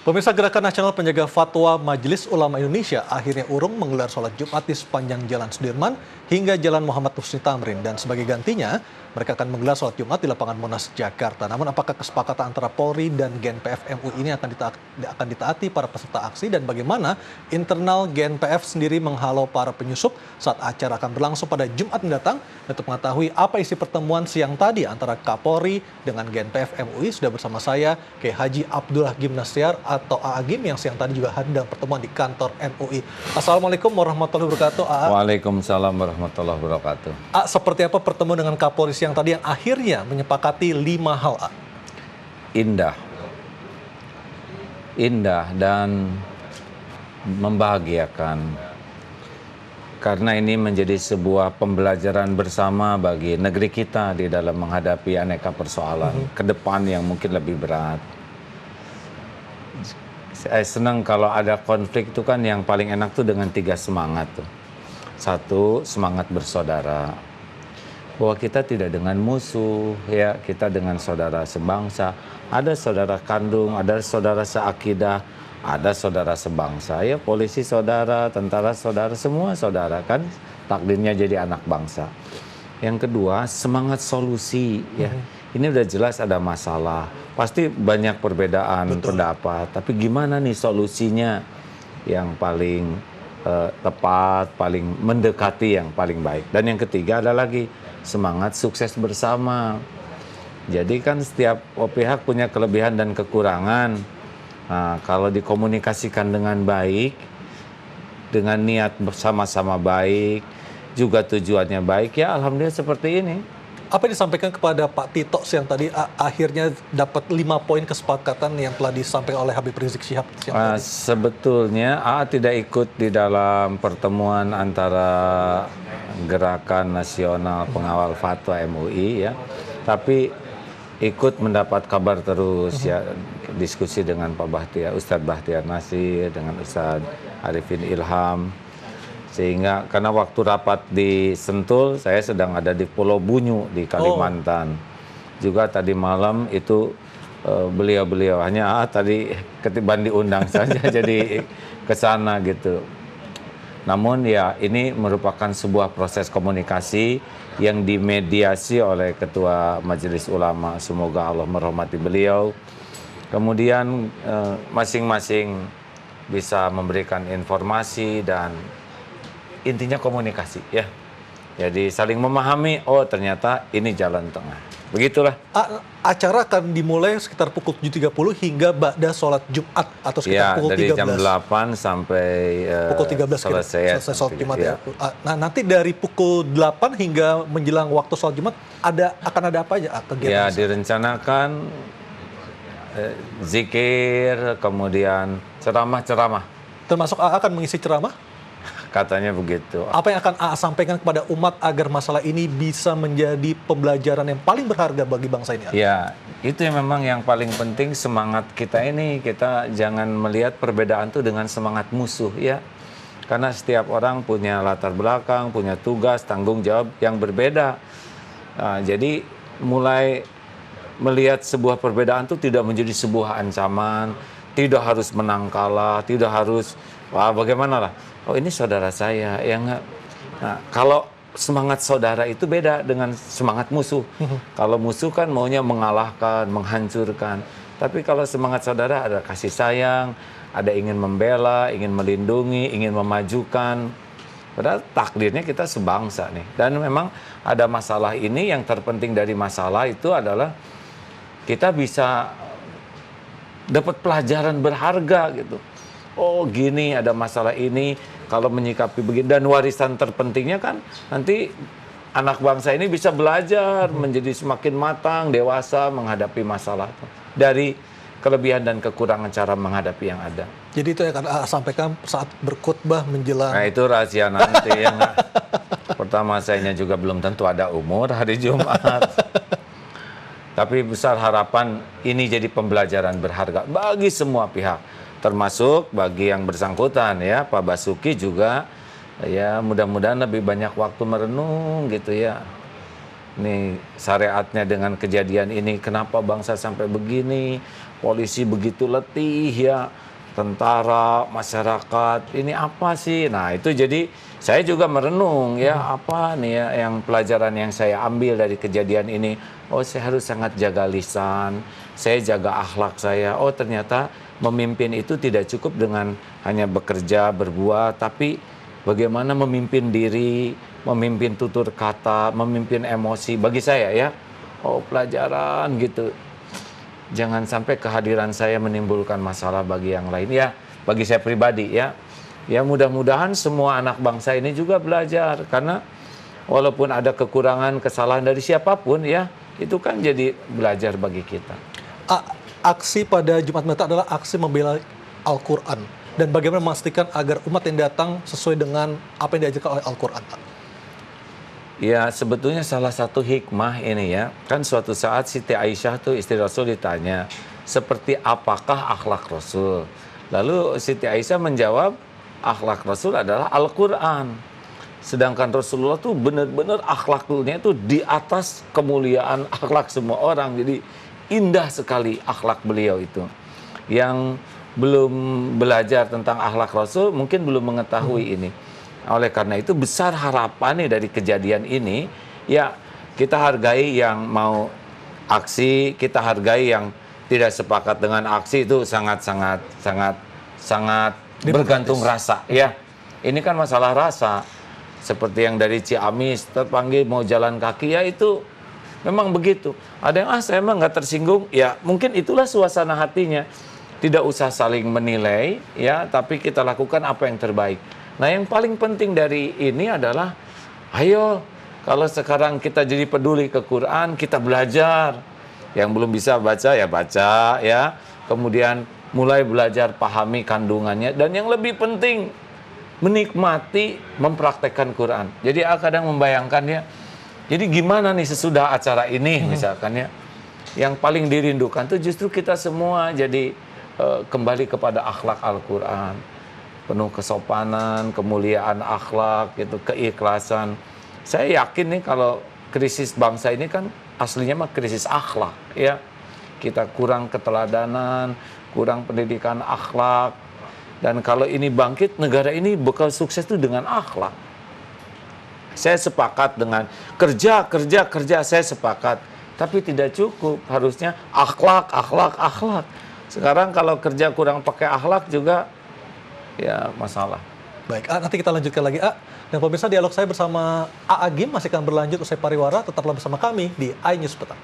Pemirsa Gerakan Nasional Penjaga Fatwa Majelis Ulama Indonesia akhirnya urung menggelar sholat Jumat di sepanjang Jalan Sudirman hingga Jalan Muhammad Husni Tamrin. Dan sebagai gantinya, mereka akan menggelar sholat Jumat di lapangan Monas, Jakarta. Namun apakah kesepakatan antara Polri dan GNPF MUI ini akan ditaati para peserta aksi, dan bagaimana internal GNPF sendiri menghalau para penyusup saat acara akan berlangsung pada Jumat mendatang? Untuk mengetahui apa isi pertemuan siang tadi antara Kapolri dengan GNPF MUI, sudah bersama saya Kiai Haji Abdullah Gimnastiar atau Agim yang siang tadi juga hadir dalam pertemuan di kantor MUI. Assalamualaikum warahmatullahi wabarakatuh. Waalaikumsalam warahmatullahi wabarakatuh. Seperti apa pertemuan dengan Kapolri siang tadi yang akhirnya menyepakati 5 hal? Indah dan membahagiakan. Karena ini menjadi sebuah pembelajaran bersama bagi negeri kita di dalam menghadapi aneka persoalan ke depan yang mungkin lebih berat. Saya senang kalau ada konflik itu kan yang paling enak tuh dengan 3 semangat tuh. 1, semangat bersaudara. Bahwa kita tidak dengan musuh, ya, kita dengan saudara sebangsa. Ada saudara kandung, ada saudara seakidah, ada saudara sebangsa. Ya, polisi saudara, tentara saudara, semua saudara kan. Takdirnya jadi anak bangsa. Yang kedua, semangat solusi, ya. Ini udah jelas ada masalah, pasti banyak perbedaan pendapat, tapi gimana nih solusinya yang paling tepat, paling mendekati yang paling baik. Dan yang ketiga ada lagi semangat sukses bersama. Jadi kan setiap pihak punya kelebihan dan kekurangan. Nah, kalau dikomunikasikan dengan baik, dengan niat bersama-sama baik, juga tujuannya baik, ya alhamdulillah seperti ini. Apa yang disampaikan kepada Pak Tito yang tadi akhirnya dapat 5 poin kesepakatan yang telah disampaikan oleh Habib Rizik Syihab siang tadi? Sebetulnya tidak ikut di dalam pertemuan antara Gerakan Nasional Pengawal Fatwa MUI, ya, tapi ikut mendapat kabar terus, ya, diskusi dengan Pak Bahtiar, Ustadz Bahtiar Nasir, dengan Ustadz Arifin Ilham. Sehingga karena waktu rapat di Sentul, saya sedang ada di Pulau Bunyu di Kalimantan. Juga tadi malam itu beliau-beliau hanya tadi ketiban diundang saja jadi ke sana gitu. Namun ya ini merupakan sebuah proses komunikasi yang dimediasi oleh Ketua Majelis Ulama, semoga Allah merahmati beliau. Kemudian masing-masing bisa memberikan informasi dan intinya komunikasi, ya. Jadi saling memahami, oh ternyata ini jalan tengah. Begitulah. Acara akan dimulai sekitar pukul 7.30 hingga ba'da sholat Jumat atau sekitar pukul 13. Dari jam 8 sampai pukul 13 selesai sholat Jumat, ya. Nah, nanti dari pukul 8 hingga menjelang waktu sholat Jumat akan ada apa aja kegiatan? Ya, direncanakan zikir, kemudian ceramah-ceramah. Termasuk akan mengisi ceramah? Katanya begitu. Apa yang akan sampaikan kepada umat agar masalah ini bisa menjadi pembelajaran yang paling berharga bagi bangsa ini? Ya, itu yang memang yang paling penting, semangat kita ini. Kita jangan melihat perbedaan itu dengan semangat musuh, ya. Karena setiap orang punya latar belakang, punya tugas, tanggung jawab yang berbeda. Nah, jadi mulai melihat sebuah perbedaan itu tidak menjadi sebuah ancaman, tidak harus menang kalah, tidak harus bagaimana lah. Oh ini saudara saya, ya enggak. Nah, kalau semangat saudara itu beda dengan semangat musuh. Kalau musuh kan maunya mengalahkan, menghancurkan. Tapi kalau semangat saudara ada kasih sayang, ada ingin membela, ingin melindungi, ingin memajukan. Padahal takdirnya kita sebangsa nih. Dan memang ada masalah ini, yang terpenting dari masalah itu adalah kita bisa dapat pelajaran berharga gitu. Oh gini, ada masalah ini, kalau menyikapi begini. Dan warisan terpentingnya kan nanti anak bangsa ini bisa belajar menjadi semakin matang, dewasa menghadapi masalah dari kelebihan dan kekurangan cara menghadapi yang ada. Jadi itu yang akan sampaikan saat berkhutbah menjelang. Nah itu rahasia nanti ya. Pertama sayanya juga belum tentu ada umur hari Jumat. Tapi besar harapan ini jadi pembelajaran berharga bagi semua pihak. Termasuk bagi yang bersangkutan, ya, Pak Basuki juga, ya mudah-mudahan lebih banyak waktu merenung gitu, ya. nih syariatnya dengan kejadian ini, kenapa bangsa sampai begini, polisi begitu letih ya, tentara, masyarakat, ini apa sih? Nah itu jadi saya juga merenung ya, apa nih ya yang pelajaran yang saya ambil dari kejadian ini. Oh saya harus sangat jaga lisan, saya jaga akhlak saya. Oh ternyata memimpin itu tidak cukup dengan hanya bekerja, berbuat, tapi bagaimana memimpin diri, memimpin tutur kata, memimpin emosi. Bagi saya ya, oh pelajaran gitu. Jangan sampai kehadiran saya menimbulkan masalah bagi yang lain. Ya, bagi saya pribadi ya. Ya mudah-mudahan semua anak bangsa ini juga belajar. Karena walaupun ada kekurangan, kesalahan dari siapapun ya, itu kan jadi belajar bagi kita. Aksi pada Jumat Mendatang adalah aksi membela Al-Quran. Dan bagaimana memastikan agar umat yang datang sesuai dengan apa yang diajarkan oleh Al-Quran, Pak? Ya sebetulnya salah satu hikmah ini ya, kan suatu saat Siti Aisyah tuh istri Rasul ditanya, seperti apakah akhlak Rasul? Lalu Siti Aisyah menjawab, akhlak Rasul adalah Al-Quran. Sedangkan Rasulullah tuh benar-benar akhlaknya itu di atas kemuliaan akhlak semua orang. Jadi indah sekali akhlak beliau itu. Yang belum belajar tentang akhlak Rasul mungkin belum mengetahui ini. Oleh karena itu besar harapan nih dari kejadian ini, ya kita hargai yang mau aksi, kita hargai yang tidak sepakat dengan aksi, itu sangat bergantung rasa ya. Ini kan masalah rasa. Seperti yang dari Ciamis terpanggil mau jalan kaki, ya itu memang begitu. Ada yang saya emang nggak tersinggung, ya mungkin itulah suasana hatinya. Tidak usah saling menilai ya, tapi kita lakukan apa yang terbaik. Nah yang paling penting dari ini adalah, ayo kalau sekarang kita jadi peduli ke Quran, kita belajar. Yang belum bisa baca ya baca ya. Kemudian mulai belajar pahami kandungannya. Dan yang lebih penting, menikmati mempraktekkan Quran. Jadi kadang membayangkan ya, jadi gimana nih sesudah acara ini misalkan ya, yang paling dirindukan tuh justru kita semua jadi kembali kepada akhlak Al-Quran. Penuh kesopanan, kemuliaan akhlak, gitu, keikhlasan. Saya yakin nih kalau krisis bangsa ini kan aslinya mah krisis akhlak ya. Kita kurang keteladanan, kurang pendidikan akhlak. Dan kalau ini bangkit, negara ini bakal sukses tuh dengan akhlak. Saya sepakat dengan kerja, saya sepakat. Tapi tidak cukup, harusnya akhlak. Sekarang kalau kerja kurang pakai akhlak juga, ya masalah. Baik, nanti kita lanjutkan lagi, Dan pemirsa, dialog saya bersama Agim masih akan berlanjut usai pariwara. Tetaplah bersama kami di iNews Petang.